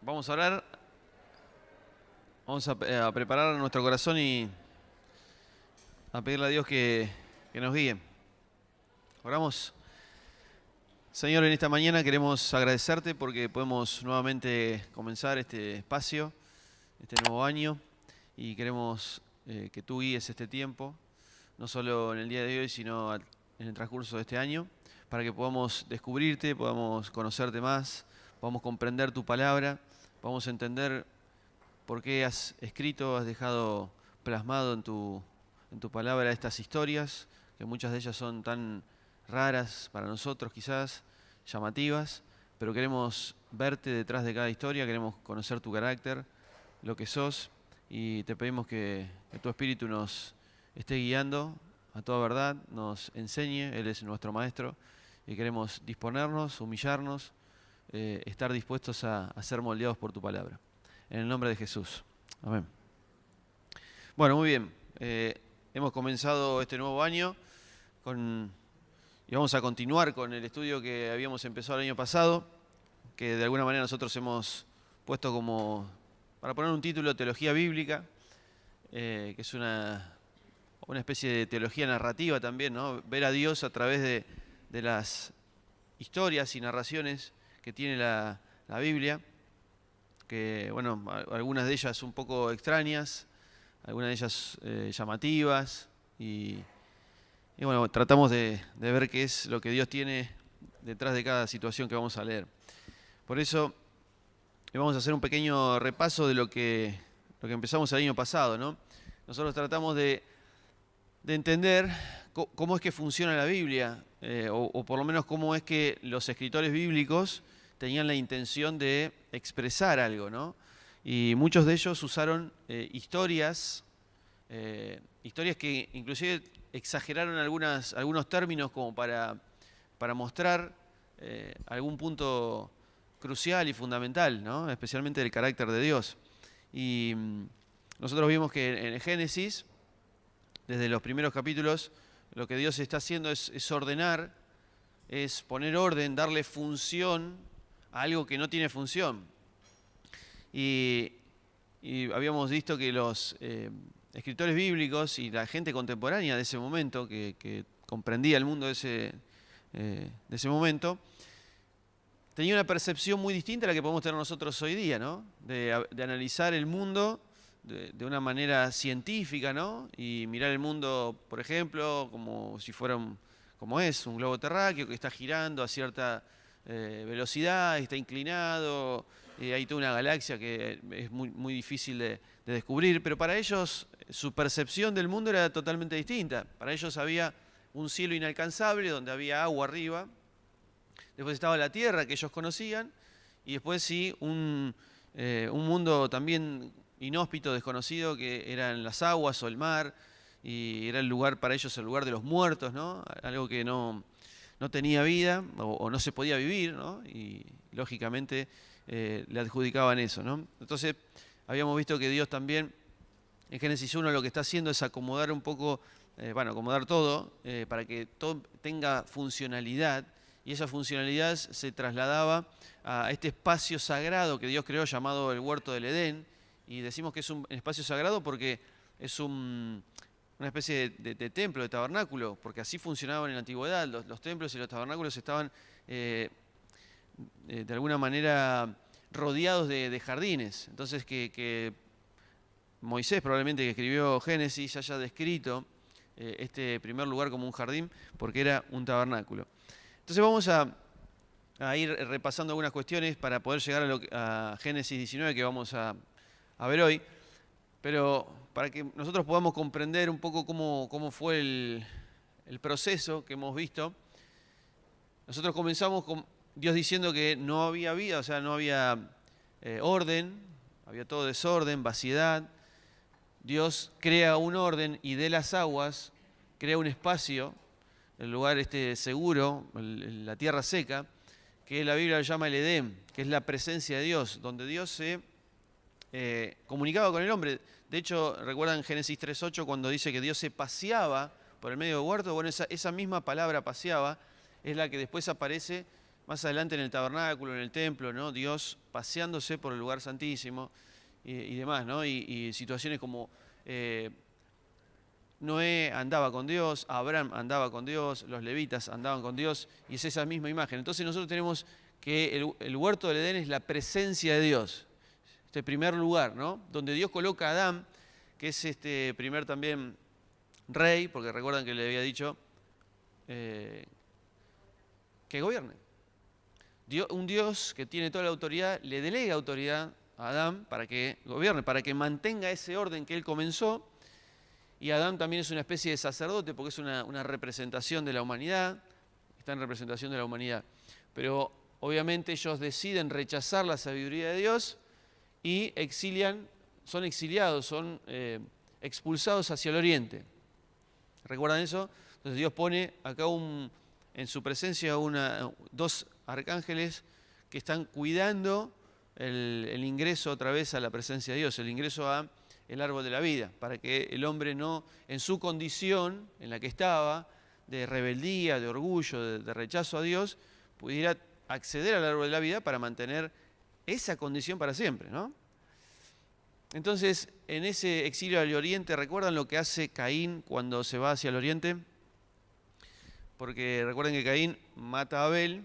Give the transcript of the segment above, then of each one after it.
Vamos a orar, vamos a preparar nuestro corazón y a pedirle a Dios que nos guíe. Oramos. Señor, en esta mañana queremos agradecerte porque podemos nuevamente comenzar este espacio, este nuevo año, y queremos que tú guíes este tiempo, no solo en el día de hoy, sino en el transcurso de este año, para que podamos descubrirte, podamos conocerte más, podamos comprender tu palabra, podamos entender por qué has escrito, has dejado plasmado en tu palabra estas historias, que muchas de ellas son tan raras para nosotros quizás, llamativas, pero queremos verte detrás de cada historia, queremos conocer tu carácter, lo que sos, y te pedimos que tu Espíritu nos esté guiando a toda verdad, nos enseñe, Él es nuestro Maestro, y queremos disponernos, humillarnos, estar dispuestos a ser moldeados por tu palabra. En el nombre de Jesús. Amén. Bueno, muy bien. Hemos comenzado este nuevo año y vamos a continuar con el estudio que habíamos empezado el año pasado, que de alguna manera nosotros hemos puesto como, para poner un título, Teología Bíblica, que es una especie de teología narrativa también, ¿no? Ver a Dios a través de las historias y narraciones que tiene la Biblia, que, bueno, algunas de ellas un poco extrañas, algunas de ellas llamativas, y bueno, tratamos de ver qué es lo que Dios tiene detrás de cada situación que vamos a leer. Por eso vamos a hacer un pequeño repaso de lo que empezamos el año pasado, ¿no? Nosotros tratamos de entender cómo es que funciona la Biblia, o por lo menos cómo es que los escritores bíblicos tenían la intención de expresar algo, ¿no? Y muchos de ellos usaron historias que inclusive exageraron algunos términos como para mostrar algún punto crucial y fundamental, ¿no? Especialmente del carácter de Dios. Y nosotros vimos que en Génesis, desde los primeros capítulos, lo que Dios está haciendo es ordenar, es poner orden, darle función a algo que no tiene función. Y habíamos visto que los escritores bíblicos y la gente contemporánea de ese momento, que comprendía el mundo de ese momento, tenía una percepción muy distinta a la que podemos tener nosotros hoy día, ¿no? De analizar el mundo de una manera científica, ¿no? Y mirar el mundo, por ejemplo, como si fuera como es, un globo terráqueo que está girando a cierta velocidad, está inclinado, hay toda una galaxia que es muy, muy difícil de descubrir, pero para ellos su percepción del mundo era totalmente distinta. Para ellos había un cielo inalcanzable donde había agua arriba, después estaba la tierra que ellos conocían, y después sí un mundo también inhóspito, desconocido, que eran las aguas o el mar, y era el lugar para ellos, el lugar de los muertos, ¿no? Algo que no tenía vida o no se podía vivir, ¿no? Y lógicamente le adjudicaban eso, ¿no? Entonces habíamos visto que Dios también en Génesis 1 lo que está haciendo es acomodar un poco, acomodar todo para que todo tenga funcionalidad, y esa funcionalidad se trasladaba a este espacio sagrado que Dios creó llamado el Huerto del Edén, y decimos que es un espacio sagrado porque es una especie de templo, de tabernáculo, porque así funcionaban en la antigüedad. Los templos y los tabernáculos estaban de alguna manera rodeados de jardines. Entonces que Moisés, probablemente que escribió Génesis, haya descrito este primer lugar como un jardín porque era un tabernáculo. Entonces vamos a ir repasando algunas cuestiones para poder llegar a Génesis 19 que vamos a ver hoy, pero para que nosotros podamos comprender un poco cómo fue el proceso que hemos visto. Nosotros comenzamos con Dios diciendo que no había vida, o sea, no había orden, había todo desorden, vaciedad. Dios crea un orden y de las aguas crea un espacio, el lugar seguro, la tierra seca, que la Biblia lo llama el Edén, que es la presencia de Dios, donde Dios se comunicaba con el hombre. De hecho, ¿recuerdan Génesis 3.8 cuando dice que Dios se paseaba por el medio del huerto? Bueno, esa misma palabra paseaba es la que después aparece más adelante en el tabernáculo, en el templo, ¿no? Dios paseándose por el lugar santísimo y demás, ¿no? Y situaciones como Noé andaba con Dios, Abraham andaba con Dios, los levitas andaban con Dios, y es esa misma imagen. Entonces nosotros tenemos que el huerto del Edén es la presencia de Dios, este primer lugar, ¿no? Donde Dios coloca a Adán, que es este primer también rey, porque recuerdan que le había dicho que gobierne. Un Dios que tiene toda la autoridad le delega autoridad a Adán para que gobierne, para que mantenga ese orden que él comenzó. Y Adán también es una especie de sacerdote porque es una representación de la humanidad, está en representación de la humanidad. Pero obviamente ellos deciden rechazar la sabiduría de Dios y son exiliados, son expulsados hacia el oriente. ¿Recuerdan eso? Entonces Dios pone acá en su presencia dos arcángeles que están cuidando el ingreso otra vez a la presencia de Dios, el ingreso a el árbol de la vida, para que el hombre no, en su condición en la que estaba, de rebeldía, de orgullo, de rechazo a Dios, pudiera acceder al árbol de la vida para mantener esa condición para siempre, ¿no? Entonces, en ese exilio al oriente, ¿recuerdan lo que hace Caín cuando se va hacia el oriente? Porque recuerden que Caín mata a Abel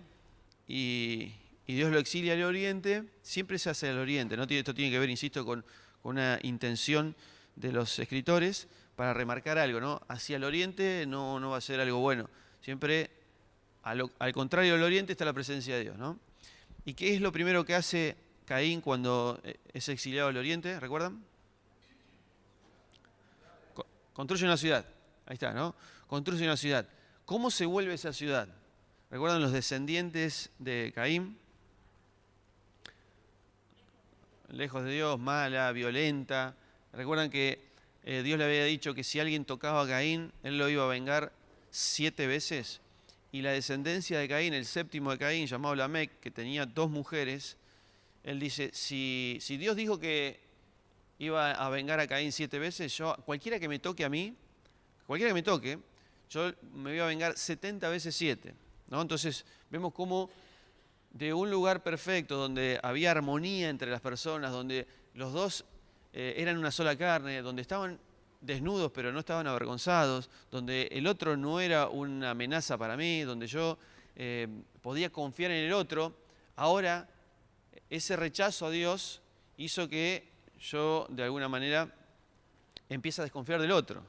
y Dios lo exilia al oriente, siempre se hace al oriente, ¿no? Esto tiene que ver, insisto, con una intención de los escritores para remarcar algo, ¿no? Hacia el oriente no va a ser algo bueno. Siempre al contrario del oriente está la presencia de Dios, ¿no? ¿Y qué es lo primero que hace Caín cuando es exiliado al oriente? ¿Recuerdan? Construye una ciudad. Ahí está, ¿no? Construye una ciudad. ¿Cómo se vuelve esa ciudad? ¿Recuerdan los descendientes de Caín? Lejos de Dios, mala, violenta. Recuerdan que Dios le había dicho que si alguien tocaba a Caín, él lo iba a vengar 7 veces. Y la descendencia de Caín, el séptimo de Caín, llamado Lamec, que tenía 2 mujeres, él dice, si Dios dijo que iba a vengar a Caín 7 veces, cualquiera que me toque a mí, cualquiera que me toque, yo me voy a vengar 70 veces 7. ¿No? Entonces vemos cómo de un lugar perfecto, donde había armonía entre las personas, donde los dos eran una sola carne, donde estaban desnudos pero no estaban avergonzados, donde el otro no era una amenaza para mí, donde yo podía confiar en el otro, ahora ese rechazo a Dios hizo que yo de alguna manera empiece a desconfiar del otro.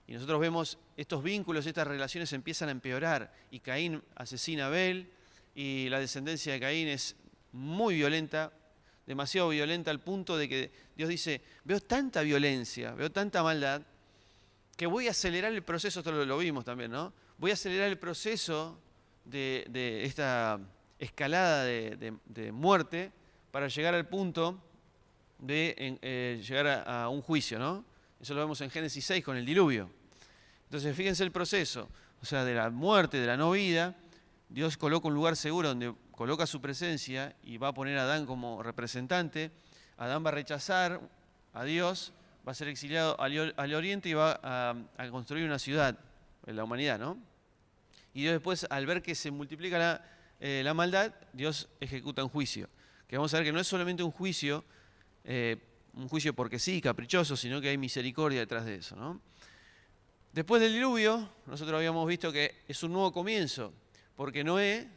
Y nosotros vemos estos vínculos, estas relaciones empiezan a empeorar, y Caín asesina a Abel, y la descendencia de Caín es muy violenta, demasiado violenta al punto de que Dios dice, veo tanta violencia, veo tanta maldad, que voy a acelerar el proceso, esto lo vimos también, ¿no? Voy a acelerar el proceso de esta escalada de muerte para llegar al punto de llegar a un juicio, ¿no? Eso lo vemos en Génesis 6 con el diluvio. Entonces, fíjense el proceso, o sea, de la muerte, de la no vida, Dios coloca un lugar seguro donde coloca su presencia y va a poner a Adán como representante. Adán va a rechazar a Dios, va a ser exiliado al oriente y va a construir una ciudad en la humanidad, ¿no? Y Dios después, al ver que se multiplica la maldad, Dios ejecuta un juicio. Que vamos a ver que no es solamente un juicio porque sí, caprichoso, sino que hay misericordia detrás de eso, ¿no? Después del diluvio, nosotros habíamos visto que es un nuevo comienzo, porque a Noé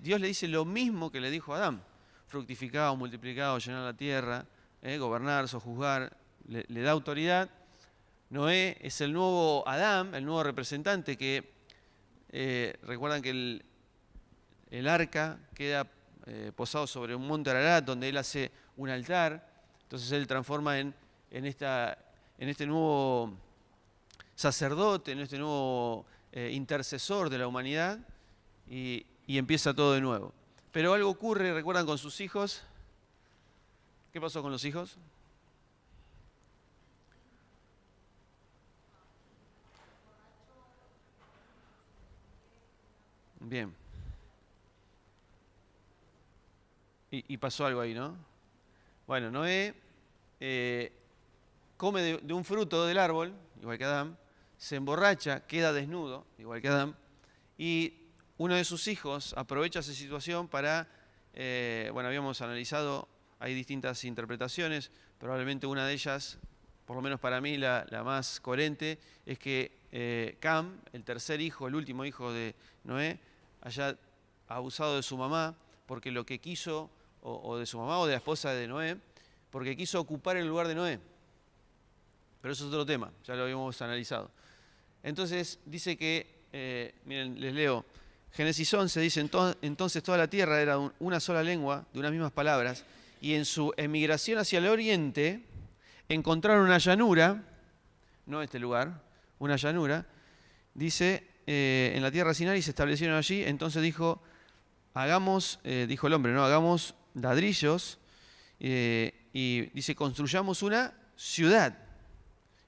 Dios le dice lo mismo que le dijo a Adán: fructificaos, multiplicaos, llenar la tierra, gobernar, sojuzgar, le da autoridad. Noé es el nuevo Adán, el nuevo representante que, recuerdan que el arca queda posado sobre un monte Ararat, donde él hace un altar, entonces él transforma en este nuevo sacerdote, en este nuevo intercesor de la humanidad, y empieza todo de nuevo. Pero algo ocurre, recuerdan, con sus hijos. ¿Qué pasó con los hijos? Bien. Y pasó algo ahí, ¿no? Bueno, Noé come de un fruto del árbol, igual que Adán, se emborracha, queda desnudo, igual que Adán, y uno de sus hijos aprovecha esa situación para, bueno, habíamos analizado, hay distintas interpretaciones, probablemente una de ellas, por lo menos para mí la más coherente, es que Cam, el tercer hijo, el último hijo de Noé, haya abusado de su mamá, porque lo que quiso, o de su mamá o de la esposa de Noé, porque quiso ocupar el lugar de Noé. Pero eso es otro tema, ya lo habíamos analizado. Entonces dice que, miren, les leo, Génesis 11 dice, entonces toda la tierra era una sola lengua, de unas mismas palabras, y en su emigración hacia el oriente encontraron una llanura, no este lugar, una llanura, dice, en la tierra Sinai se establecieron allí, entonces dijo, dijo el hombre, ¿no? Hagamos ladrillos, y dice, construyamos una ciudad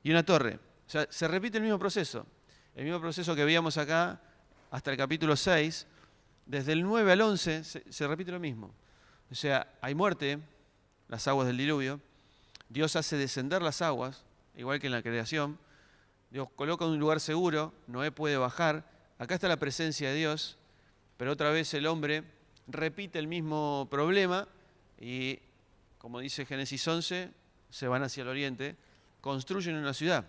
y una torre. O sea, se repite el mismo proceso que veíamos acá hasta el capítulo 6, desde el 9 al 11 se repite lo mismo. O sea, hay muerte, las aguas del diluvio, Dios hace descender las aguas, igual que en la creación, Dios coloca un lugar seguro, Noé puede bajar, acá está la presencia de Dios, pero otra vez el hombre repite el mismo problema y, como dice Génesis 11, se van hacia el oriente, construyen una ciudad.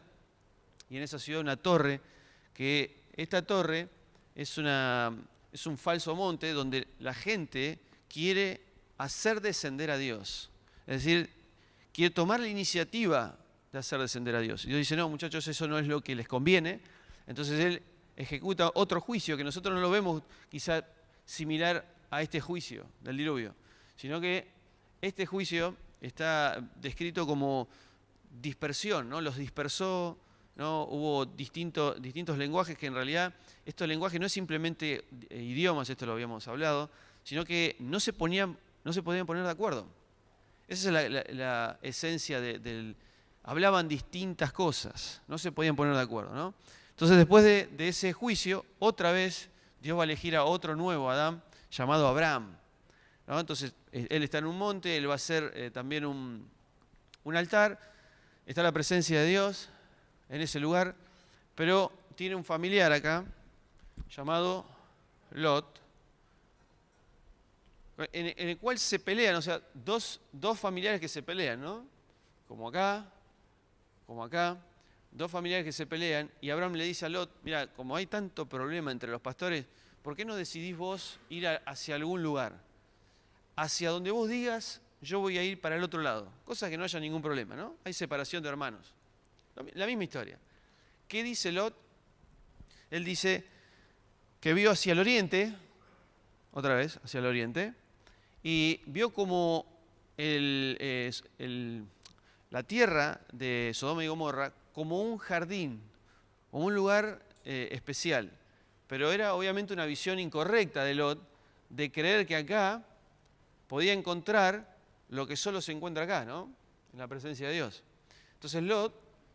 Y en esa ciudad una torre, que esta torre es un falso monte donde la gente quiere hacer descender a Dios. Es decir, quiere tomar la iniciativa de hacer descender a Dios. Y Dios dice, no, muchachos, eso no es lo que les conviene. Entonces Él ejecuta otro juicio que nosotros no lo vemos quizá similar a este juicio del diluvio, sino que este juicio está descrito como dispersión, ¿no? Los dispersó, ¿no? Hubo distintos lenguajes que en realidad, estos lenguajes no es simplemente idiomas, esto lo habíamos hablado, sino que no se podían poner de acuerdo. Esa es la esencia del... Hablaban distintas cosas, no se podían poner de acuerdo, ¿no? Entonces después de ese juicio, otra vez Dios va a elegir a otro nuevo Adán llamado Abraham, ¿no? Entonces él está en un monte, él va a hacer también un altar, está la presencia de Dios en ese lugar, pero tiene un familiar acá llamado Lot, en el cual se pelean, o sea, dos familiares que se pelean, ¿no? Como acá, dos familiares que se pelean, y Abraham le dice a Lot, mira, como hay tanto problema entre los pastores, ¿por qué no decidís vos ir hacia algún lugar? Hacia donde vos digas, yo voy a ir para el otro lado. Cosa que no haya ningún problema, ¿no? Hay separación de hermanos. La misma historia. ¿Qué dice Lot? Él dice que vio hacia el oriente, otra vez, hacia el oriente, y vio como la tierra de Sodoma y Gomorra como un jardín, como un lugar especial. Pero era obviamente una visión incorrecta de Lot, de creer que acá podía encontrar lo que solo se encuentra acá, ¿no? En la presencia de Dios. Entonces Lot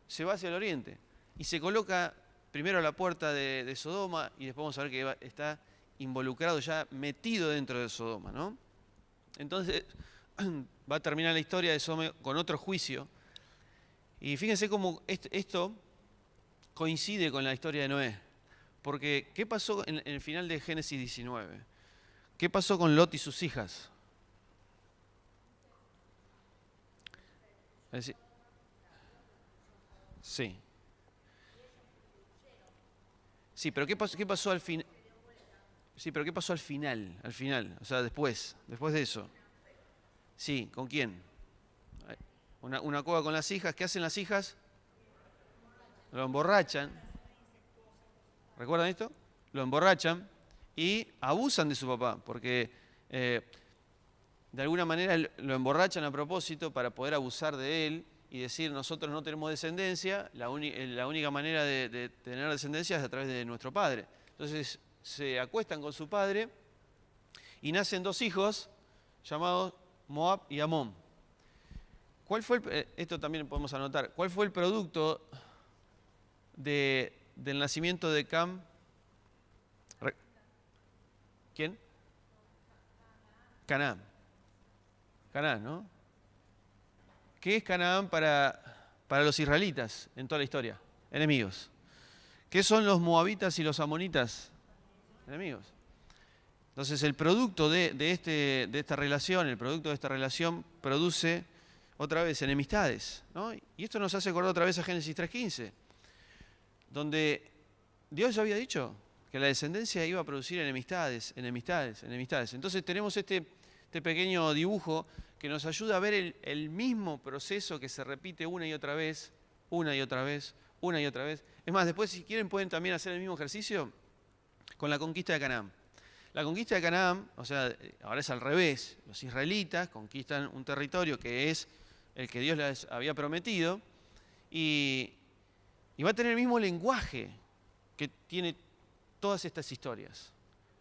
se va hacia el oriente y se coloca primero a la puerta de Sodoma y después vamos a ver que está involucrado, ya metido dentro de Sodoma, ¿no? Entonces va a terminar la historia de Sodoma con otro juicio. Y fíjense cómo esto coincide con la historia de Noé. Porque, ¿qué pasó en el final de Génesis 19? ¿Qué pasó con Lot y sus hijas? Es decir, sí. Sí, pero ¿qué pasó al final? Sí, pero ¿qué pasó al final? Al final, o sea, después de eso. Sí, ¿con quién? Una cueva con las hijas. ¿Qué hacen las hijas? Lo emborrachan. ¿Recuerdan esto? Lo emborrachan y abusan de su papá, porque de alguna manera lo emborrachan a propósito para poder abusar de él y decir, nosotros no tenemos descendencia, la única manera de tener descendencia es a través de nuestro padre. Entonces se acuestan con su padre y nacen dos hijos llamados Moab y Amón. ¿Cuál fue esto también podemos anotar, cuál fue el producto del nacimiento de Cam? ¿Quién? Canaán. Canaán, ¿no? ¿Qué es Canaán para los israelitas en toda la historia? Enemigos. ¿Qué son los moabitas y los amonitas? Enemigos. Entonces el producto de esta relación, el producto de esta relación produce otra vez enemistades, ¿no? Y esto nos hace acordar otra vez a Génesis 3:15, donde Dios ya había dicho que la descendencia iba a producir enemistades, enemistades, enemistades. Entonces tenemos este pequeño dibujo que nos ayuda a ver el mismo proceso que se repite una y otra vez, una y otra vez, una y otra vez. Es más, después si quieren pueden también hacer el mismo ejercicio con la conquista de Canaán. La conquista de Canaán, o sea, ahora es al revés. Los israelitas conquistan un territorio que es el que Dios les había prometido y va a tener el mismo lenguaje que tiene todas estas historias.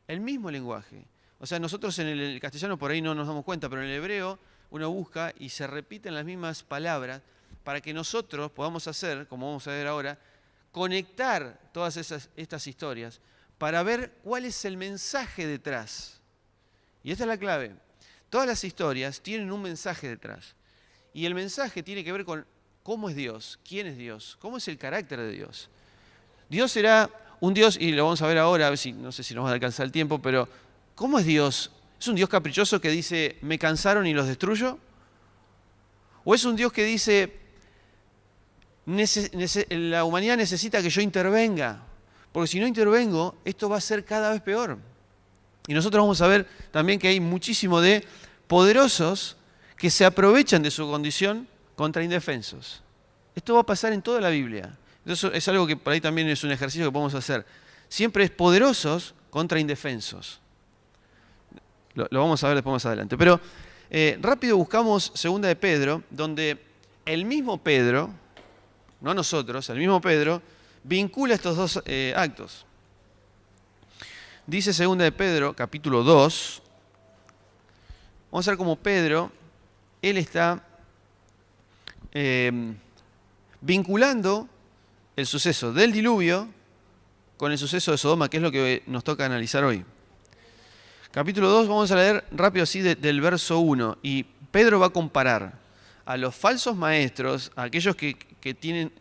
El mismo lenguaje. O sea, nosotros en el castellano por ahí no nos damos cuenta, pero en el hebreo uno busca y se repiten las mismas palabras para que nosotros podamos hacer, como vamos a ver ahora, conectar todas estas historias para ver cuál es el mensaje detrás. Y esta es la clave. Todas las historias tienen un mensaje detrás. Y el mensaje tiene que ver con cómo es Dios, quién es Dios, cómo es el carácter de Dios. Dios será un Dios, y lo vamos a ver ahora, a ver si, no sé si nos va a alcanzar el tiempo, pero ¿cómo es Dios? ¿Es un Dios caprichoso que dice, me cansaron y los destruyo? ¿O es un Dios que dice, la humanidad necesita que yo intervenga? Porque si no intervengo, esto va a ser cada vez peor. Y nosotros vamos a ver también que hay muchísimo de poderosos que se aprovechan de su condición contra indefensos. Esto va a pasar en toda la Biblia. Eso es algo que por ahí también es un ejercicio que podemos hacer. Siempre es poderosos contra indefensos. Lo vamos a ver después más adelante. Pero rápido buscamos 2 de Pedro, donde el mismo Pedro, no nosotros, el mismo Pedro, vincula estos dos actos. Dice 2 de Pedro, capítulo 2. Vamos a ver cómo Pedro, él está vinculando el suceso del diluvio con el suceso de Sodoma, que es lo que nos toca analizar hoy. Capítulo 2, vamos a leer rápido así del verso 1. Y Pedro va a comparar a los falsos maestros, a aquellos que tienen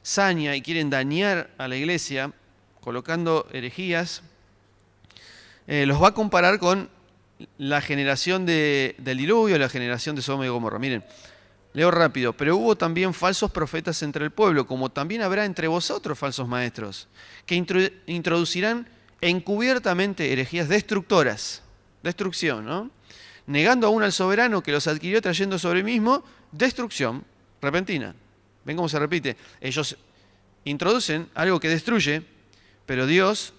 saña y quieren dañar a la iglesia, colocando herejías, los va a comparar con la generación del diluvio, la generación de Sodoma y Gomorra. Miren, leo rápido. Pero hubo también falsos profetas entre el pueblo, como también habrá entre vosotros falsos maestros, que introducirán encubiertamente herejías destructoras, destrucción, ¿no? Negando aún al soberano que los adquirió, trayendo sobre sí mismo destrucción repentina. ¿Ven cómo se repite? Ellos introducen algo que destruye, pero Dios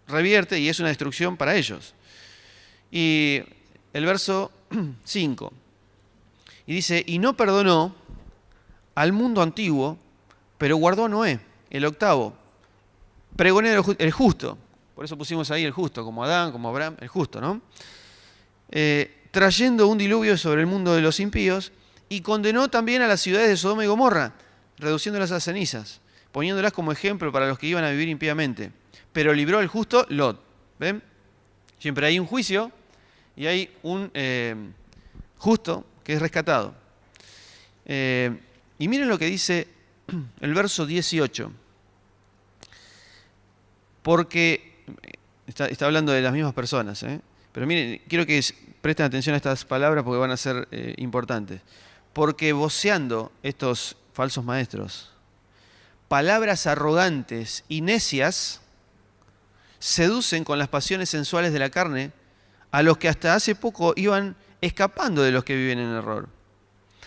revierte y es una destrucción para ellos. Y el verso 5. Y dice, y no perdonó al mundo antiguo, pero guardó a Noé, el octavo, pregonero el justo. Por eso pusimos ahí el justo, como Adán, como Abraham, el justo, ¿no? Trayendo un diluvio sobre el mundo de los impíos, y condenó también a las ciudades de Sodoma y Gomorra, reduciéndolas a cenizas, poniéndolas como ejemplo para los que iban a vivir impíamente. Pero libró al justo Lot. ¿Ven? Siempre hay un juicio y hay un justo que es rescatado. Y miren lo que dice el verso 18. Porque está hablando de las mismas personas, pero miren, quiero que presten atención a estas palabras porque van a ser importantes. Porque voceando estos falsos maestros, palabras arrogantes y necias, seducen con las pasiones sensuales de la carne a los que hasta hace poco iban escapando de los que viven en error.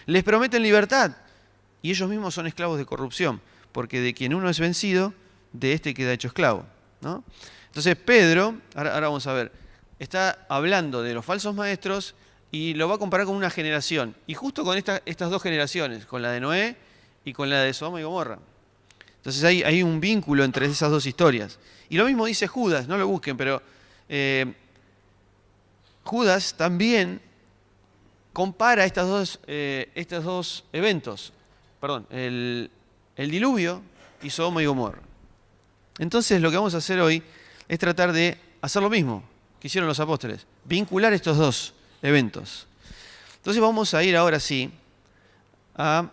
Les prometen libertad y ellos mismos son esclavos de corrupción, porque de quien uno es vencido, de este queda hecho esclavo, ¿no? Entonces Pedro, ahora vamos a ver, está hablando de los falsos maestros y lo va a comparar con una generación. Y justo con estas dos generaciones, con la de Noé y con la de Sodoma y Gomorra. Entonces hay un vínculo entre esas dos historias. Y lo mismo dice Judas, no lo busquen, pero Judas también compara estos dos eventos. Perdón, el diluvio y Sodoma y Gomorra. Entonces lo que vamos a hacer hoy es tratar de hacer lo mismo que hicieron los apóstoles, vincular estos dos eventos. Entonces vamos a ir ahora sí a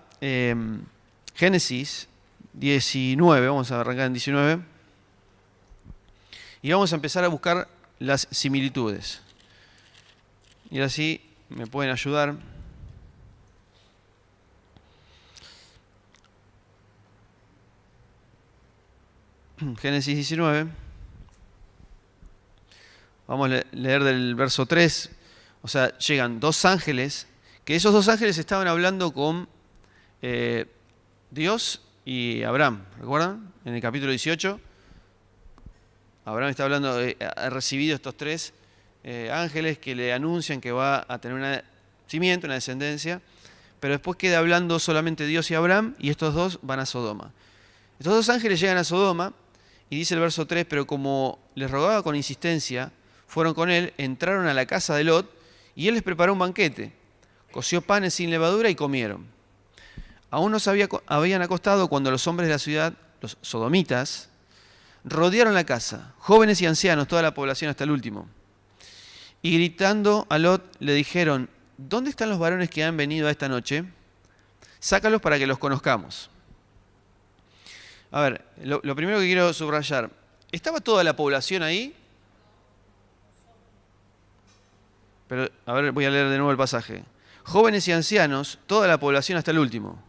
Génesis 19, vamos a arrancar en 19, y vamos a empezar a buscar las similitudes. Y ahora sí me pueden ayudar. Génesis 19. Vamos a leer del verso 3. O sea, llegan dos ángeles, que esos dos ángeles estaban hablando con Dios y Abraham. ¿Recuerdan? En el capítulo 18. Abraham está hablando, ha recibido estos tres ángeles que le anuncian que va a tener una simiente, una descendencia. Pero después queda hablando solamente Dios y Abraham, y estos dos van a Sodoma. Estos dos ángeles llegan a Sodoma, y dice el verso 3, pero como les rogaba con insistencia, fueron con él, entraron a la casa de Lot, y él les preparó un banquete. Coció panes sin levadura y comieron. Aún no se habían acostado cuando los hombres de la ciudad, los sodomitas, rodearon la casa, jóvenes y ancianos, toda la población hasta el último. Y gritando a Lot, le dijeron, ¿dónde están los varones que han venido a esta noche? Sácalos para que los conozcamos. A ver, lo primero que quiero subrayar, ¿estaba toda la población ahí? Pero, a ver, voy a leer de nuevo el pasaje. Jóvenes y ancianos, toda la población hasta el último.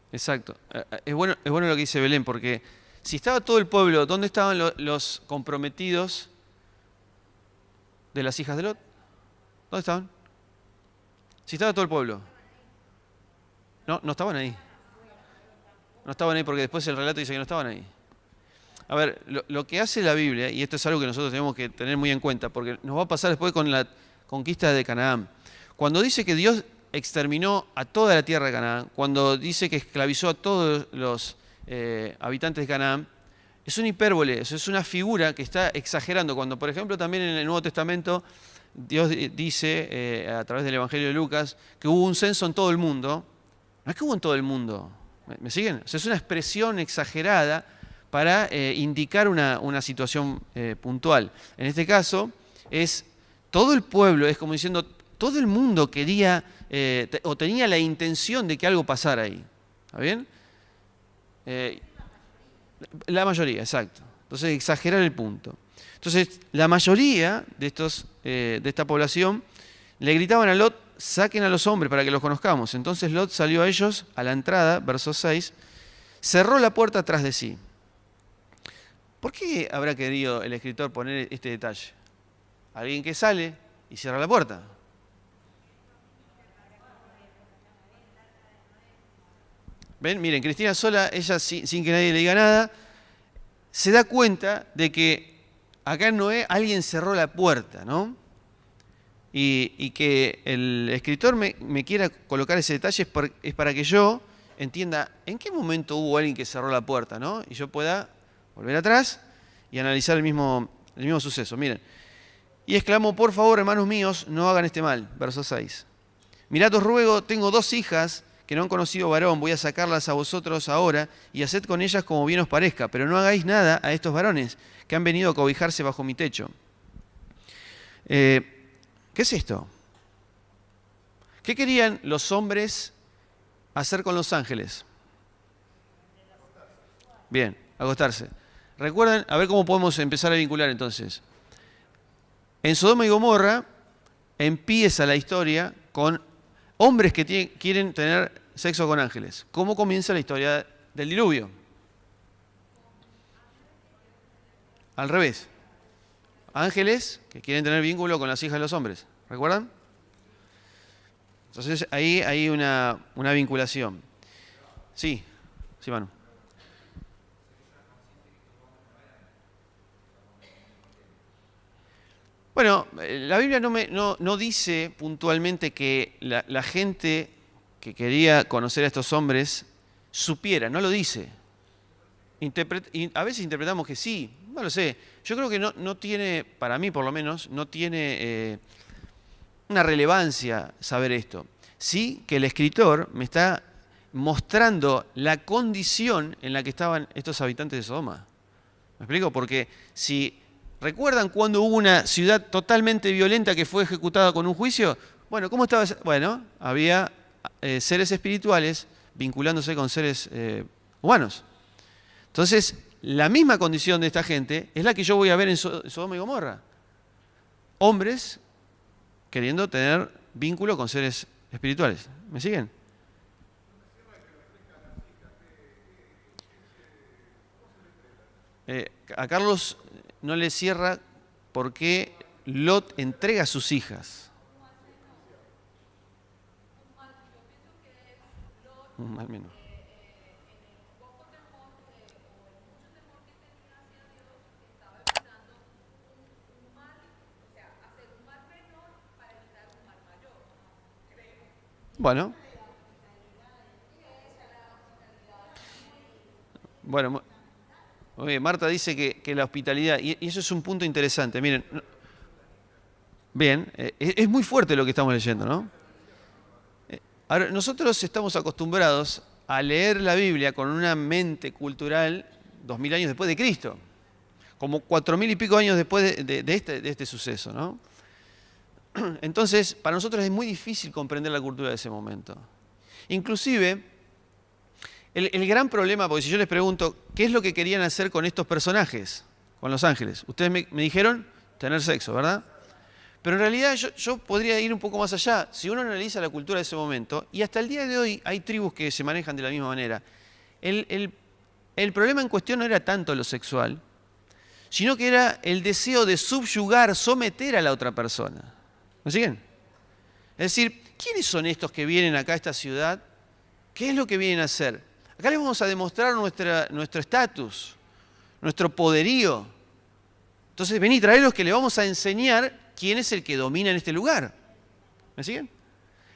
Exacto. Es bueno lo que dice Belén, porque si estaba todo el pueblo, ¿dónde estaban los comprometidos de las hijas de Lot? ¿Dónde estaban? Si estaba todo el pueblo. No estaban ahí. No estaban ahí porque después el relato dice que no estaban ahí. A ver, lo que hace la Biblia, y esto es algo que nosotros tenemos que tener muy en cuenta, porque nos va a pasar después con la conquista de Canaán. Cuando dice que Dios exterminó a toda la tierra de Canaán, cuando dice que esclavizó a todos los habitantes de Canaán, es una hipérbole, eso es una figura que está exagerando. Cuando, por ejemplo, también en el Nuevo Testamento, Dios dice a través del Evangelio de Lucas que hubo un censo en todo el mundo. No es que hubo en todo el mundo, ¿me siguen? O sea, es una expresión exagerada para indicar una situación puntual. En este caso, es todo el pueblo, es como diciendo, todo el mundo quería o tenía la intención de que algo pasara ahí. ¿Está bien? La mayoría, exacto. Entonces, exagerar el punto. Entonces, la mayoría de esta población le gritaban a Lot, saquen a los hombres para que los conozcamos. Entonces Lot salió a ellos a la entrada, verso 6, cerró la puerta tras de sí. ¿Por qué habrá querido el escritor poner este detalle? Alguien que sale y cierra la puerta. ¿Ven? Miren, Cristina sola, ella sin que nadie le diga nada, se da cuenta de que acá en Noé alguien cerró la puerta, ¿no? Y que el escritor me quiera colocar ese detalle es para que yo entienda en qué momento hubo alguien que cerró la puerta, ¿no? Y yo pueda volver atrás y analizar el mismo suceso. Miren, y exclamó, por favor, hermanos míos, no hagan este mal. Verso 6. Mirad, os ruego, tengo 2 hijas que no han conocido varón, voy a sacarlas a vosotros ahora y haced con ellas como bien os parezca, pero no hagáis nada a estos varones que han venido a cobijarse bajo mi techo. ¿Qué es esto? ¿Qué querían los hombres hacer con los ángeles? Bien, acostarse. Recuerden, a ver cómo podemos empezar a vincular entonces. En Sodoma y Gomorra empieza la historia con hombres que quieren tener sexo con ángeles. ¿Cómo comienza la historia del diluvio? Al revés. Ángeles que quieren tener vínculo con las hijas de los hombres. ¿Recuerdan? Entonces ahí hay una vinculación. Sí, Manu. Bueno, la Biblia no dice puntualmente que la gente que quería conocer a estos hombres supiera, no lo dice. A veces interpretamos que sí, no lo sé. Yo creo que no tiene, para mí por lo menos, no tiene una relevancia saber esto. Sí que el escritor me está mostrando la condición en la que estaban estos habitantes de Sodoma. ¿Me explico? Porque si recuerdan cuando hubo una ciudad totalmente violenta que fue ejecutada con un juicio, bueno, ¿cómo estaba? Bueno, había seres espirituales vinculándose con seres humanos. Entonces, la misma condición de esta gente es la que yo voy a ver en Sodoma y Gomorra. Hombres queriendo tener vínculo con seres espirituales. ¿Me siguen? A Carlos no le cierra por qué Lot entrega a sus hijas. Un mal menor. Bueno, bueno, muy bien. Marta dice que la hospitalidad, y eso es un punto interesante. Miren, bien, es muy fuerte lo que estamos leyendo, ¿no? Ahora, nosotros estamos acostumbrados a leer la Biblia con una mente cultural 2000 años después de Cristo, como 4000 y pico años después de este suceso, ¿no? Entonces, para nosotros es muy difícil comprender la cultura de ese momento. Inclusive, el gran problema, porque si yo les pregunto, ¿qué es lo que querían hacer con estos personajes, con los ángeles? Ustedes me dijeron tener sexo, ¿verdad? Pero en realidad yo podría ir un poco más allá. Si uno analiza la cultura de ese momento, y hasta el día de hoy hay tribus que se manejan de la misma manera, el problema en cuestión no era tanto lo sexual, sino que era el deseo de subyugar, someter a la otra persona. ¿Me siguen? Es decir, ¿quiénes son estos que vienen acá a esta ciudad? ¿Qué es lo que vienen a hacer? Acá les vamos a demostrar nuestro estatus, nuestro poderío. Entonces, vení, traelos que le vamos a enseñar quién es el que domina en este lugar. ¿Me siguen?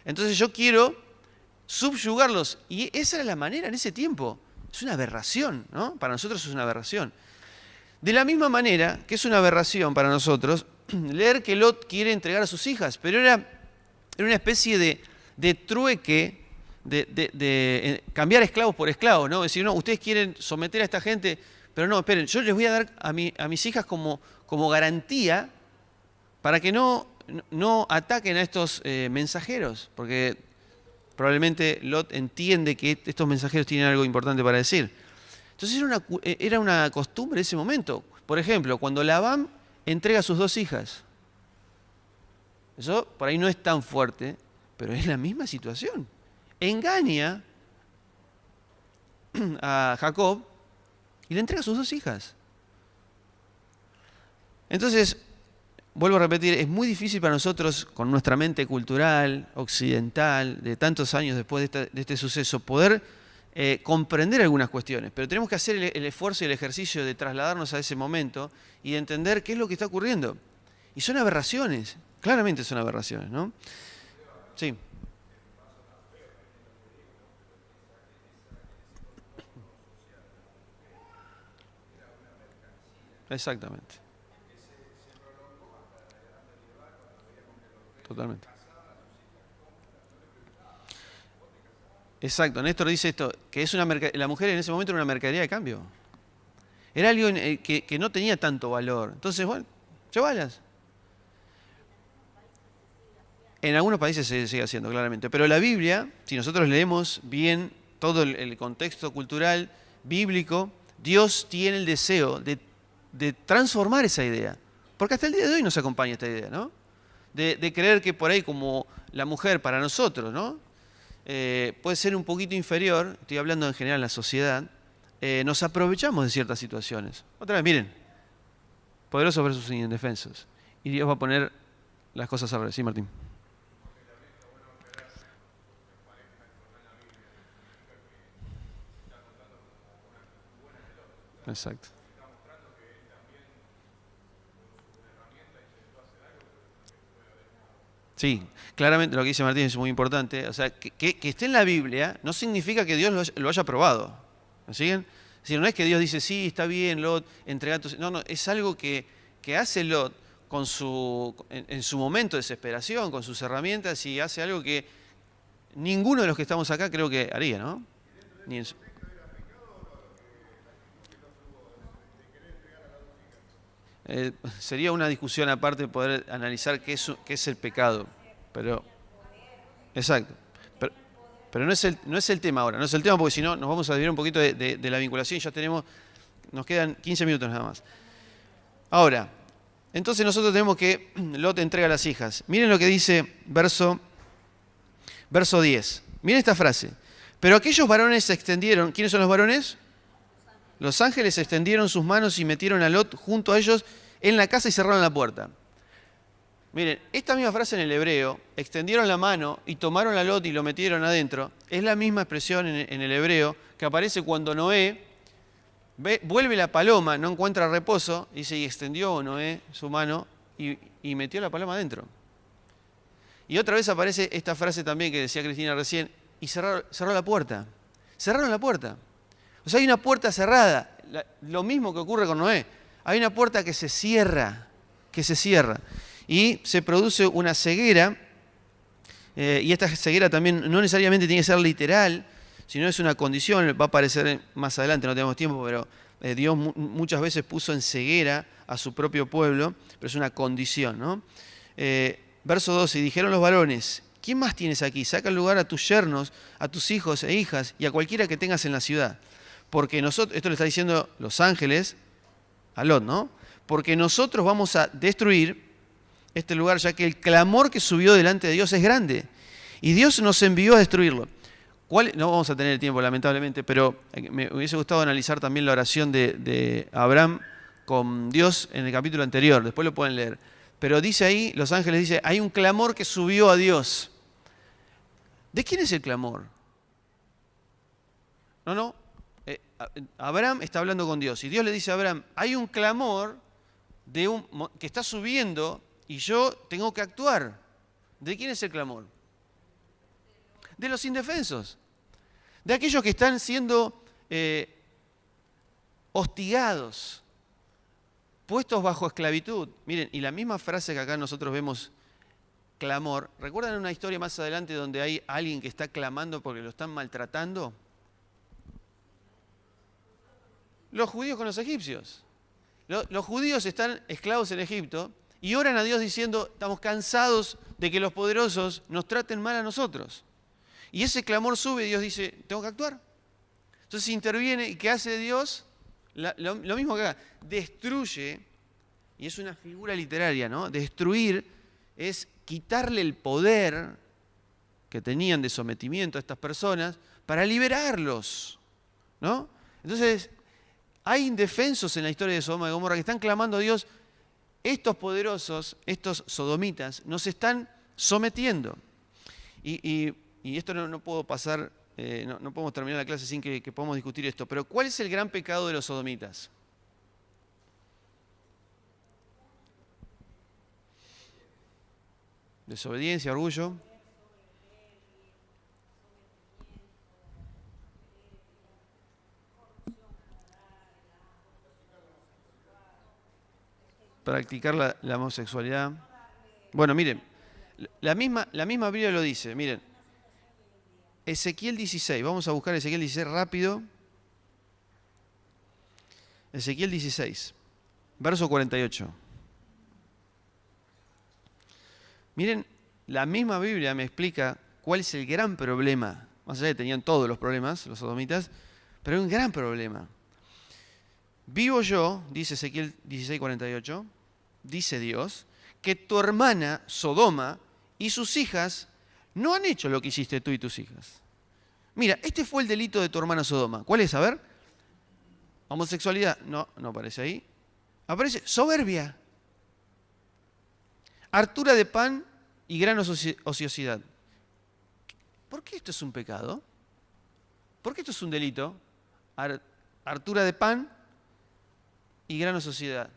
Entonces yo quiero subyugarlos. Y esa era la manera en ese tiempo. Es una aberración, ¿no? Para nosotros es una aberración. De la misma manera que es una aberración para nosotros leer que Lot quiere entregar a sus hijas, pero era una especie de trueque, de cambiar esclavos por esclavos, ¿no? Es decir, no, ustedes quieren someter a esta gente, pero no, esperen, yo les voy a dar a mis hijas como garantía para que no ataquen a estos mensajeros, porque probablemente Lot entiende que estos mensajeros tienen algo importante para decir. Entonces era una costumbre de ese momento. Por ejemplo, cuando Labán entrega a sus 2 hijas. Eso por ahí no es tan fuerte, pero es la misma situación. Engaña a Jacob y le entrega a sus 2 hijas. Entonces, vuelvo a repetir, es muy difícil para nosotros, con nuestra mente cultural, occidental, de tantos años después de este suceso, poder comprender algunas cuestiones. Pero tenemos que hacer el esfuerzo y el ejercicio de trasladarnos a ese momento y de entender qué es lo que está ocurriendo. Y son aberraciones, claramente son aberraciones, ¿no? Sí. Exactamente. Totalmente. Exacto, Néstor dice esto, que es la mujer en ese momento era una mercadería de cambio. Era algo que no tenía tanto valor. Entonces, bueno, llévalas. En algunos países se sigue haciendo, claramente. Pero la Biblia, si nosotros leemos bien todo el contexto cultural bíblico, Dios tiene el deseo de transformar esa idea. Porque hasta el día de hoy nos acompaña esta idea, ¿no? De creer que por ahí como la mujer para nosotros, ¿no? Puede ser un poquito inferior, estoy hablando en general en la sociedad, nos aprovechamos de ciertas situaciones. Otra vez, miren, poderosos versus indefensos. Y Dios va a poner las cosas al revés. Sí, Martín. Exacto. Sí, claramente lo que dice Martín es muy importante. O sea, que esté en la Biblia no significa que Dios lo haya probado. ¿Me siguen? Es decir, no es que Dios dice, sí, está bien, Lot, entrega tus... No, no, es algo que hace Lot en su momento de desesperación, con sus herramientas, y hace algo que ninguno de los que estamos acá creo que haría, ¿no? Ni en su... sería una discusión aparte poder analizar qué es el pecado. Pero, exacto. Pero no es el tema ahora, no es el tema porque si no nos vamos a desviar un poquito de la vinculación y ya nos quedan 15 minutos nada más. Ahora, entonces nosotros tenemos que Lot entrega a las hijas. Miren lo que dice verso 10. Miren esta frase. Pero aquellos varones se extendieron. ¿Quiénes son los varones? Los ángeles extendieron sus manos y metieron a Lot junto a ellos en la casa y cerraron la puerta. Miren, esta misma frase en el hebreo, extendieron la mano y tomaron a Lot y lo metieron adentro, es la misma expresión en el hebreo que aparece cuando Noé vuelve la paloma, no encuentra reposo, dice, y extendió Noé su mano y metió la paloma adentro. Y otra vez aparece esta frase también que decía Cristina recién, y cerró la puerta. Cerraron la puerta. O sea, hay una puerta cerrada. Lo mismo que ocurre con Noé. Hay una puerta que se cierra. Y se produce una ceguera. Y esta ceguera también no necesariamente tiene que ser literal, sino es una condición. Va a aparecer más adelante, no tenemos tiempo, pero Dios muchas veces puso en ceguera a su propio pueblo, pero es una condición, ¿no? Verso 12, y dijeron los varones, ¿quién más tienes aquí? Saca el lugar a tus yernos, a tus hijos e hijas y a cualquiera que tengas en la ciudad. Porque nosotros, esto le está diciendo los ángeles a Lot, ¿no? Porque nosotros vamos a destruir este lugar, ya que el clamor que subió delante de Dios es grande. Y Dios nos envió a destruirlo. No vamos a tener tiempo, lamentablemente, pero me hubiese gustado analizar también la oración de Abraham con Dios en el capítulo anterior. Después lo pueden leer. Pero dice ahí, los ángeles dicen, hay un clamor que subió a Dios. ¿De quién es el clamor? No. Abraham está hablando con Dios y Dios le dice a Abraham, hay un clamor que está subiendo y yo tengo que actuar. ¿De quién es el clamor? De los indefensos. De aquellos que están siendo hostigados, puestos bajo esclavitud. Miren, y la misma frase que acá nosotros vemos, clamor. ¿Recuerdan una historia más adelante donde hay alguien que está clamando porque lo están maltratando? Los judíos con los egipcios. Los judíos están esclavos en Egipto y oran a Dios diciendo, estamos cansados de que los poderosos nos traten mal a nosotros. Y ese clamor sube y Dios dice, tengo que actuar. Entonces interviene y ¿qué hace Dios? Lo mismo que acá, destruye, y es una figura literaria, ¿no? Destruir es quitarle el poder que tenían de sometimiento a estas personas para liberarlos, ¿no? Entonces, hay indefensos en la historia de Sodoma y Gomorra que están clamando a Dios, estos poderosos, estos sodomitas, nos están sometiendo. Y esto no puedo pasar, no podemos terminar la clase sin que podamos discutir esto, pero ¿cuál es el gran pecado de los sodomitas? Desobediencia, orgullo. Practicar la homosexualidad. Bueno, miren, la misma Biblia lo dice, miren. Ezequiel 16, vamos a buscar Ezequiel 16 rápido. Ezequiel 16, verso 48. Miren, la misma Biblia me explica cuál es el gran problema. Más allá de que tenían todos los problemas, los sodomitas, pero hay un gran problema. Vivo yo, dice Ezequiel 16, 48, dice Dios, que tu hermana Sodoma y sus hijas no han hecho lo que hiciste tú y tus hijas. Mira, este fue el delito de tu hermana Sodoma. ¿Cuál es? A ver. Homosexualidad. No aparece ahí. Aparece soberbia. Hartura de pan y gran ociosidad. ¿Por qué esto es un pecado? ¿Por qué esto es un delito? Hartura de pan y gran ociosidad.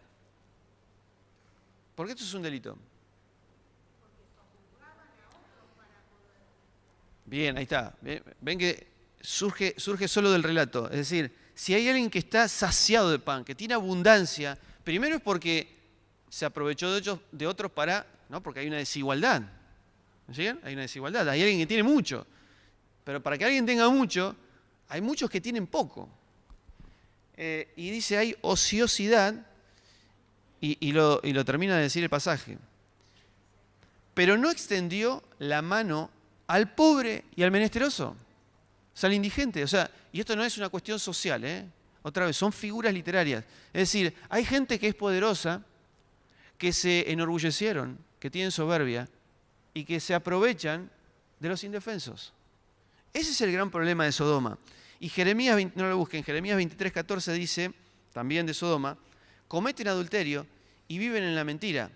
¿Por qué esto es un delito? Bien, ahí está. Ven que surge solo del relato. Es decir, si hay alguien que está saciado de pan, que tiene abundancia, primero es porque se aprovechó de otros para... ¿no? Porque hay una desigualdad. ¿Me siguen? Hay una desigualdad. Hay alguien que tiene mucho. Pero para que alguien tenga mucho, hay muchos que tienen poco. Y dice, hay ociosidad y lo termina de decir el pasaje. Pero no extendió la mano al pobre y al menesteroso. O sea, al indigente. O sea, y esto no es una cuestión social, ¿eh? Otra vez, son figuras literarias. Es decir, hay gente que es poderosa, que se enorgullecieron, que tienen soberbia y que se aprovechan de los indefensos. Ese es el gran problema de Sodoma. Y Jeremías, no lo busquen, Jeremías 23:14 dice, también de Sodoma, cometen adulterio y viven en la mentira.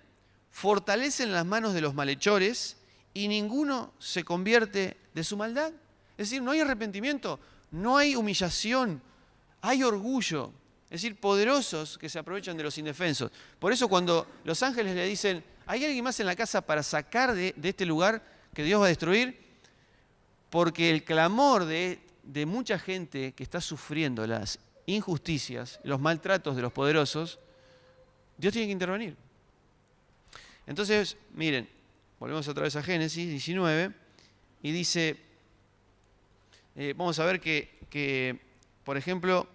Fortalecen las manos de los malhechores y ninguno se convierte de su maldad. Es decir, no hay arrepentimiento, no hay humillación, hay orgullo. Es decir, poderosos que se aprovechan de los indefensos. Por eso cuando los ángeles le dicen, ¿hay alguien más en la casa para sacar de este lugar que Dios va a destruir? Porque el clamor de mucha gente que está sufriendo las injusticias, los maltratos de los poderosos, Dios tiene que intervenir. Entonces, miren, volvemos otra vez a Génesis 19 y dice, vamos a ver que, por ejemplo,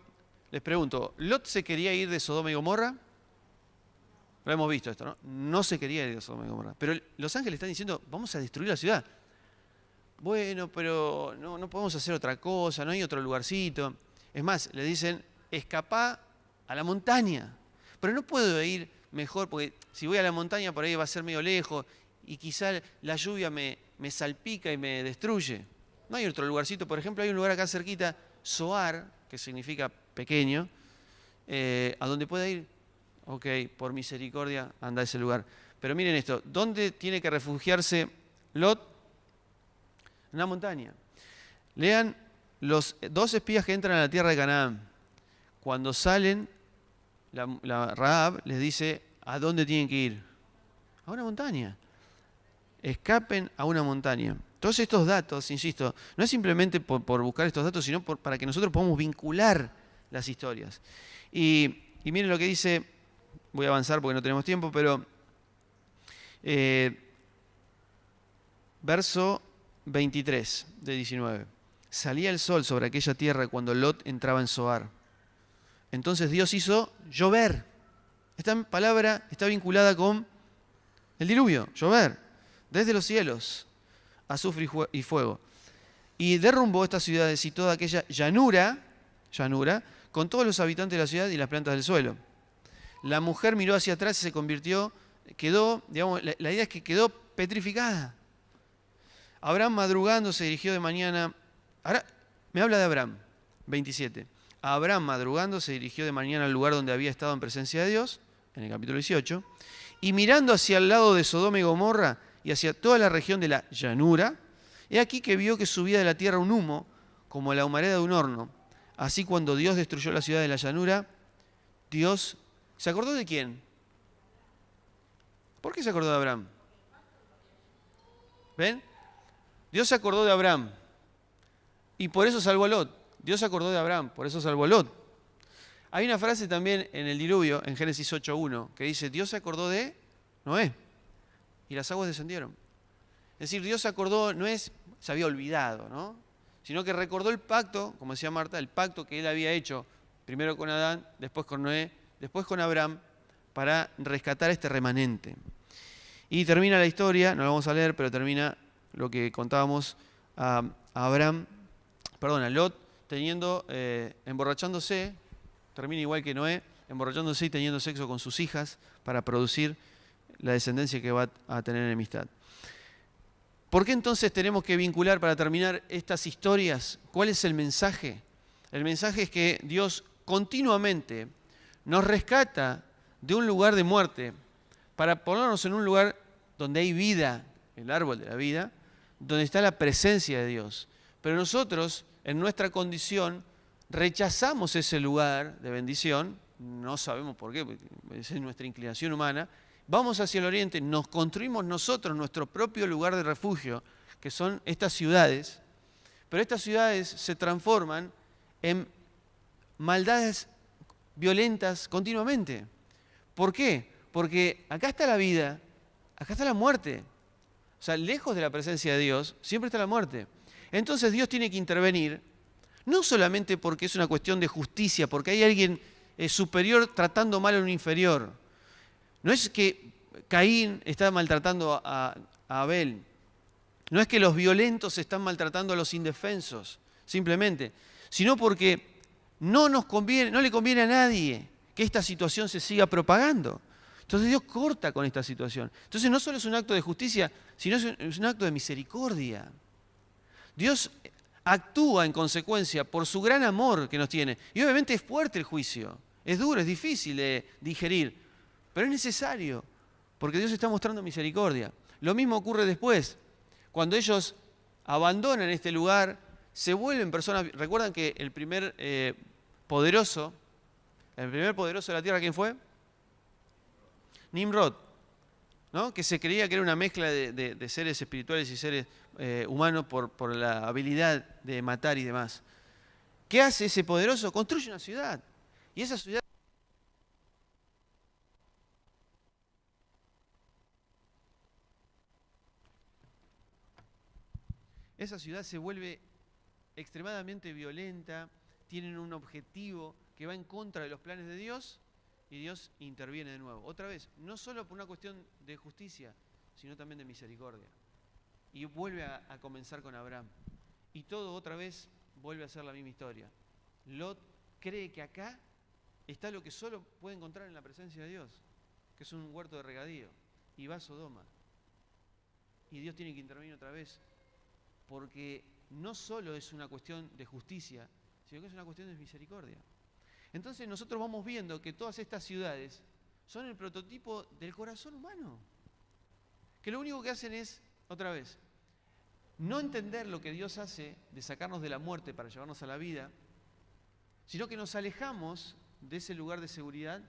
les pregunto, ¿Lot se quería ir de Sodoma y Gomorra? Lo hemos visto esto, ¿no? No se quería ir de Sodoma y Gomorra. Pero los ángeles están diciendo, vamos a destruir la ciudad. Bueno, pero no podemos hacer otra cosa, no hay otro lugarcito. Es más, le dicen, escapá a la montaña. Pero no puedo ir mejor, porque si voy a la montaña por ahí va a ser medio lejos y quizá la lluvia me salpica y me destruye. No hay otro lugarcito. Por ejemplo, hay un lugar acá cerquita, Zoar, que significa pequeño, a donde pueda ir. Ok, por misericordia, anda a ese lugar. Pero miren esto, ¿dónde tiene que refugiarse Lot? En una montaña. Lean los 2 espías que entran a la tierra de Canaán. Cuando salen, la Rahab les dice a dónde tienen que ir. A una montaña. Escapen a una montaña. Todos estos datos, insisto, no es simplemente por buscar estos datos, sino para que nosotros podamos vincular las historias. Y miren lo que dice, voy a avanzar porque no tenemos tiempo, pero verso 23 de 19. Salía el sol sobre aquella tierra cuando Lot entraba en Zoar. Entonces Dios hizo llover. Esta palabra está vinculada con el diluvio, llover, desde los cielos, azufre y fuego. Y derrumbó estas ciudades y toda aquella llanura, con todos los habitantes de la ciudad y las plantas del suelo. La mujer miró hacia atrás y se quedó, digamos, la idea es que quedó petrificada. Abraham madrugando se dirigió de mañana. Ahora me habla de Abraham, 27. Abraham madrugando se dirigió de mañana al lugar donde había estado en presencia de Dios, en el capítulo 18, y mirando hacia el lado de Sodoma y Gomorra y hacia toda la región de la llanura, he aquí que vio que subía de la tierra un humo, como la humareda de un horno. Así cuando Dios destruyó la ciudad de la llanura, Dios ¿se acordó de quién? ¿Por qué se acordó de Abraham? ¿Ven? Dios se acordó de Abraham y por eso salvó a Lot. Dios se acordó de Abraham, por eso salvó a Lot. Hay una frase también en el diluvio, en Génesis 8:1, que dice, Dios se acordó de Noé y las aguas descendieron. Es decir, Dios se acordó, se había olvidado, ¿no? Sino que recordó el pacto, como decía Marta, el pacto que él había hecho, primero con Adán, después con Noé, después con Abraham, para rescatar este remanente. Y termina la historia, no la vamos a leer, pero termina lo que contábamos a Lot, emborrachándose, termina igual que Noé, emborrachándose y teniendo sexo con sus hijas para producir la descendencia que va a tener enemistad. ¿Por qué entonces tenemos que vincular para terminar estas historias? ¿Cuál es el mensaje? El mensaje es que Dios continuamente nos rescata de un lugar de muerte para ponernos en un lugar donde hay vida, el árbol de la vida, donde está la presencia de Dios. Pero nosotros, en nuestra condición, rechazamos ese lugar de bendición, no sabemos por qué, esa es nuestra inclinación humana, vamos hacia el oriente, nos construimos nosotros nuestro propio lugar de refugio, que son estas ciudades, pero estas ciudades se transforman en maldades violentas continuamente. ¿Por qué? Porque acá está la vida, acá está la muerte. O sea, lejos de la presencia de Dios, siempre está la muerte. Entonces Dios tiene que intervenir, no solamente porque es una cuestión de justicia, porque hay alguien superior tratando mal a un inferior, No es que Caín está maltratando a Abel. No es que los violentos están maltratando a los indefensos, simplemente. Sino porque no le conviene a nadie que esta situación se siga propagando. Entonces Dios corta con esta situación. Entonces no solo es un acto de justicia, sino es un acto de misericordia. Dios actúa en consecuencia por su gran amor que nos tiene. Y obviamente es fuerte el juicio, es duro, es difícil de digerir, pero es necesario, porque Dios está mostrando misericordia. Lo mismo ocurre después, cuando ellos abandonan este lugar, se vuelven personas. ¿Recuerdan que el primer poderoso de la tierra, ¿quién fue? Nimrod, ¿no? Que se creía que era una mezcla de seres espirituales y seres humanos por la habilidad de matar y demás. ¿Qué hace ese poderoso? Construye una ciudad. Y esa ciudad se vuelve extremadamente violenta, tienen un objetivo que va en contra de los planes de Dios y Dios interviene de nuevo. Otra vez, no solo por una cuestión de justicia, sino también de misericordia. Y vuelve a comenzar con Abraham. Y todo otra vez vuelve a ser la misma historia. Lot cree que acá está lo que solo puede encontrar en la presencia de Dios, que es un huerto de regadío, y va a Sodoma. Y Dios tiene que intervenir otra vez, porque no solo es una cuestión de justicia, sino que es una cuestión de misericordia. Entonces nosotros vamos viendo que todas estas ciudades son el prototipo del corazón humano, que lo único que hacen es, otra vez, no entender lo que Dios hace de sacarnos de la muerte para llevarnos a la vida, sino que nos alejamos de ese lugar de seguridad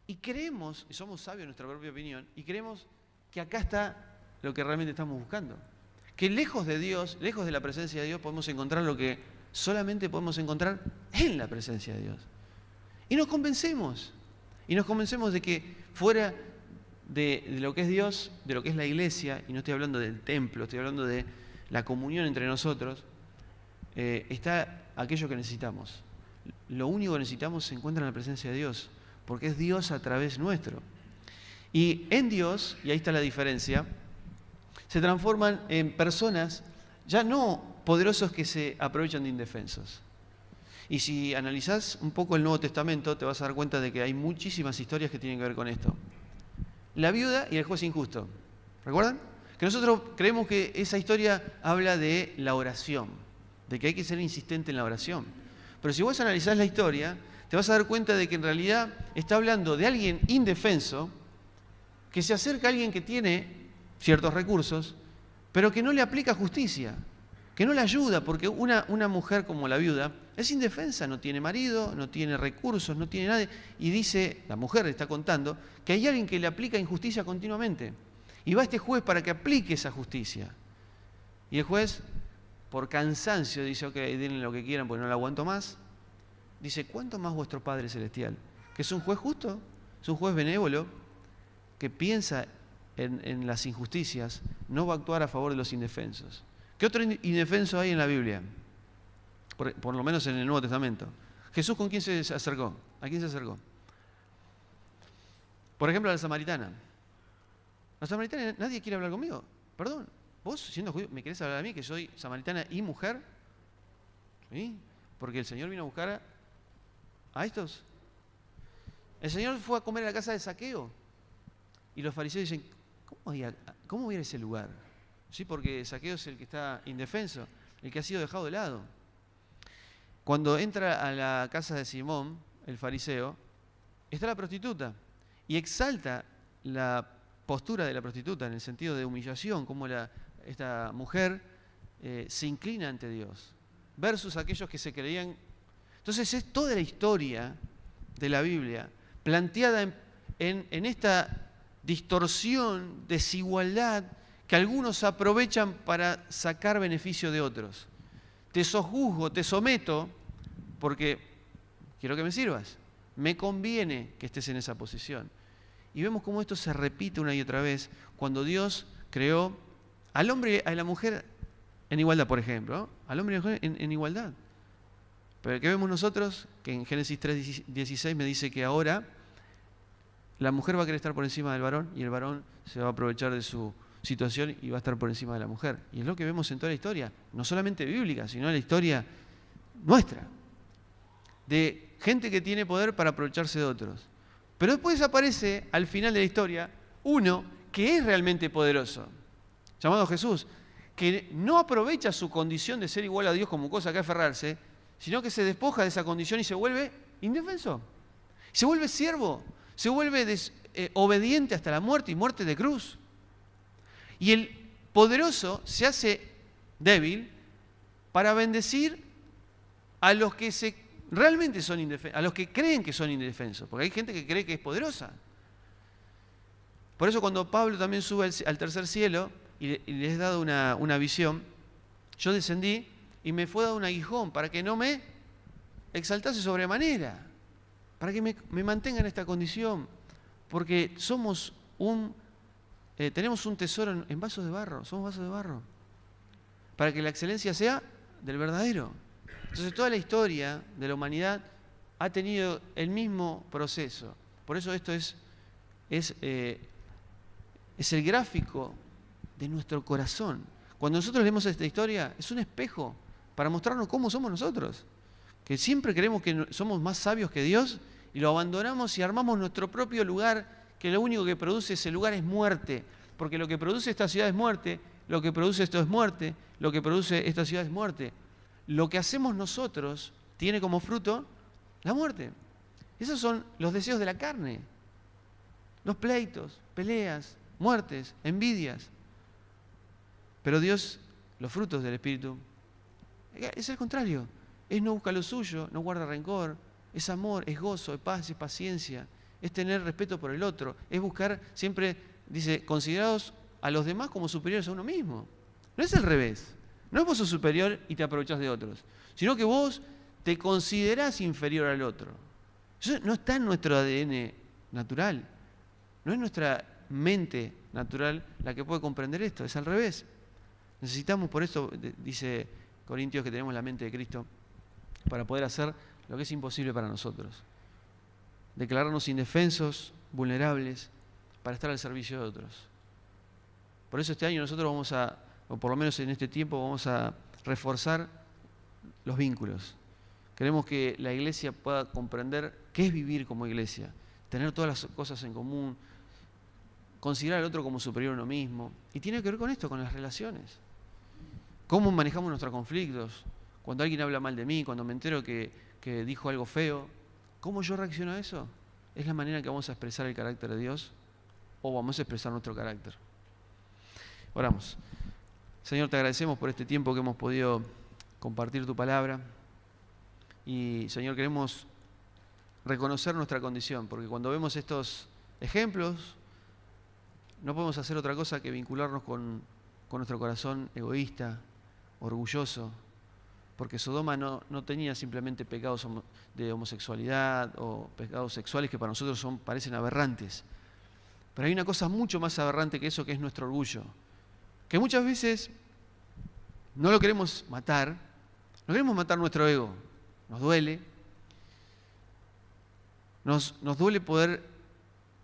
y creemos, y somos sabios en nuestra propia opinión, y creemos que acá está lo que realmente estamos buscando. Que lejos de Dios, lejos de la presencia de Dios, podemos encontrar lo que solamente podemos encontrar en la presencia de Dios. Y nos convencemos de que fuera de lo que es Dios, de lo que es la iglesia, y no estoy hablando del templo, estoy hablando de la comunión entre nosotros, está aquello que necesitamos. Lo único que necesitamos se encuentra en la presencia de Dios, porque es Dios a través nuestro. Y en Dios, y ahí está la diferencia, se transforman en personas ya no poderosos que se aprovechan de indefensos. Y si analizás un poco el Nuevo Testamento, te vas a dar cuenta de que hay muchísimas historias que tienen que ver con esto. La viuda y el juez injusto. ¿Recuerdan? Que nosotros creemos que esa historia habla de la oración, de que hay que ser insistente en la oración. Pero si vos analizás la historia, te vas a dar cuenta de que en realidad está hablando de alguien indefenso que se acerca a alguien que tiene ciertos recursos, pero que no le aplica justicia, que no le ayuda, porque una mujer como la viuda es indefensa, no tiene marido, no tiene recursos, no tiene nadie, y dice, la mujer le está contando, que hay alguien que le aplica injusticia continuamente, y va este juez para que aplique esa justicia. Y el juez, por cansancio, dice, ok, denle lo que quieran porque no la aguanto más. Dice, ¿cuánto más vuestro Padre Celestial? Que es un juez justo, es un juez benévolo, que piensa en las injusticias, no va a actuar a favor de los indefensos. ¿Qué otro indefenso hay en la Biblia? Por lo menos en el Nuevo Testamento. ¿Jesús con quién se acercó? ¿A quién se acercó? Por ejemplo, a la samaritana. La samaritana, nadie quiere hablar conmigo. Perdón, vos siendo judío, ¿me querés hablar a mí que soy samaritana y mujer? ¿Sí? Porque el Señor vino a buscar a estos. El Señor fue a comer a la casa de Zaqueo. Y los fariseos dicen, ¿cómo ir a ese lugar? ¿Sí? Porque Zaqueo es el que está indefenso, el que ha sido dejado de lado. Cuando entra a la casa de Simón, el fariseo, está la prostituta y exalta la postura de la prostituta en el sentido de humillación, como esta mujer se inclina ante Dios, versus aquellos que se creían. Entonces es toda la historia de la Biblia planteada en esta distorsión, desigualdad, que algunos aprovechan para sacar beneficio de otros. Te sojuzgo, te someto, porque quiero que me sirvas. Me conviene que estés en esa posición. Y vemos cómo esto se repite una y otra vez cuando Dios creó al hombre y a la mujer en igualdad, por ejemplo, ¿no? Al hombre y a la mujer en igualdad. Pero ¿qué vemos nosotros? Que en Génesis 3:16 me dice que ahora la mujer va a querer estar por encima del varón y el varón se va a aprovechar de su situación y va a estar por encima de la mujer. Y es lo que vemos en toda la historia, no solamente bíblica, sino en la historia nuestra, de gente que tiene poder para aprovecharse de otros. Pero después aparece al final de la historia uno que es realmente poderoso, llamado Jesús, que no aprovecha su condición de ser igual a Dios como cosa que aferrarse, sino que se despoja de esa condición y se vuelve indefenso. Se vuelve siervo, se vuelve obediente hasta la muerte y muerte de cruz. Y el poderoso se hace débil para bendecir a los que realmente son indefensos, a los que creen que son indefensos, porque hay gente que cree que es poderosa. Por eso cuando Pablo también sube al tercer cielo y les he dado una visión, yo descendí y me fue dado un aguijón para que no me exaltase sobremanera, para que me mantenga en esta condición, porque tenemos un tesoro en vasos de barro, somos vasos de barro, para que la excelencia sea del verdadero. Entonces toda la historia de la humanidad ha tenido el mismo proceso. Por eso esto es el gráfico de nuestro corazón. Cuando nosotros leemos esta historia, es un espejo para mostrarnos cómo somos nosotros. Que siempre creemos que somos más sabios que Dios y lo abandonamos y armamos nuestro propio lugar, que lo único que produce ese lugar es muerte. Porque lo que produce esta ciudad es muerte, lo que produce esto es muerte, lo que produce esta ciudad es muerte. Lo que hacemos nosotros tiene como fruto la muerte. Esos son los deseos de la carne. Los pleitos, peleas, muertes, envidias. Pero Dios, los frutos del Espíritu, es el contrario. Es no busca lo suyo, no guarda rencor, es amor, es gozo, es paz, es paciencia, es tener respeto por el otro, es buscar siempre, dice, considerados a los demás como superiores a uno mismo. No es al revés. No es vos sos superior y te aprovechás de otros, sino que vos te considerás inferior al otro. Eso no está en nuestro ADN natural. No es nuestra mente natural la que puede comprender esto, es al revés. Necesitamos, por eso dice Corintios, que tenemos la mente de Cristo para poder hacer lo que es imposible para nosotros. Declararnos indefensos, vulnerables, para estar al servicio de otros. Por eso este año nosotros vamos a, o por lo menos en este tiempo, vamos a reforzar los vínculos. Queremos que la iglesia pueda comprender qué es vivir como iglesia, tener todas las cosas en común, considerar al otro como superior a uno mismo. Y tiene que ver con esto, con las relaciones. Cómo manejamos nuestros conflictos. Cuando alguien habla mal de mí, cuando me entero que dijo algo feo, ¿cómo yo reacciono a eso? ¿Es la manera que vamos a expresar el carácter de Dios o vamos a expresar nuestro carácter? Oramos. Señor, te agradecemos por este tiempo que hemos podido compartir tu palabra. Y, Señor, queremos reconocer nuestra condición, porque cuando vemos estos ejemplos, no podemos hacer otra cosa que vincularnos con nuestro corazón egoísta, orgulloso, porque Sodoma no tenía simplemente pecados de homosexualidad o pecados sexuales que para nosotros parecen aberrantes. Pero hay una cosa mucho más aberrante que eso, que es nuestro orgullo, que muchas veces no lo queremos matar, no queremos matar nuestro ego, nos duele, nos duele poder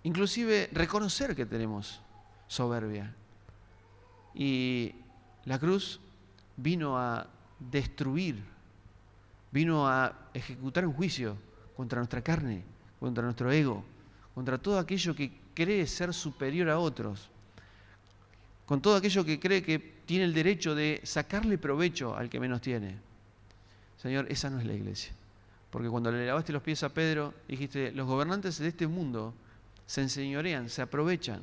inclusive reconocer que tenemos soberbia. Y la cruz vino a destruir, vino a ejecutar un juicio contra nuestra carne, contra nuestro ego, contra todo aquello que cree ser superior a otros, con todo aquello que cree que tiene el derecho de sacarle provecho al que menos tiene. Señor, esa no es la iglesia. Porque cuando le lavaste los pies a Pedro, dijiste, los gobernantes de este mundo se enseñorean, se aprovechan,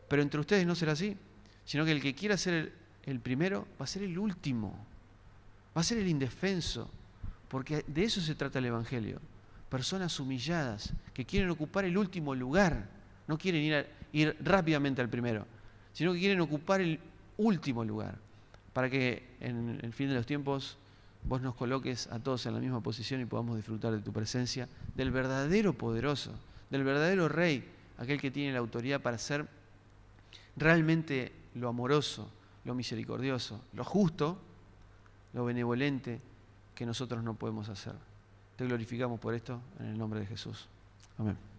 pero entre ustedes no será así, sino que el que quiera ser el primero va a ser el último, va a ser el indefenso, porque de eso se trata el Evangelio. Personas humilladas que quieren ocupar el último lugar, no quieren ir rápidamente al primero, sino que quieren ocupar el último lugar, para que en el fin de los tiempos vos nos coloques a todos en la misma posición y podamos disfrutar de tu presencia, del verdadero poderoso, del verdadero Rey, aquel que tiene la autoridad para hacer realmente lo amoroso, lo misericordioso, lo justo, lo benevolente que nosotros no podemos hacer. Te glorificamos por esto en el nombre de Jesús. Amén.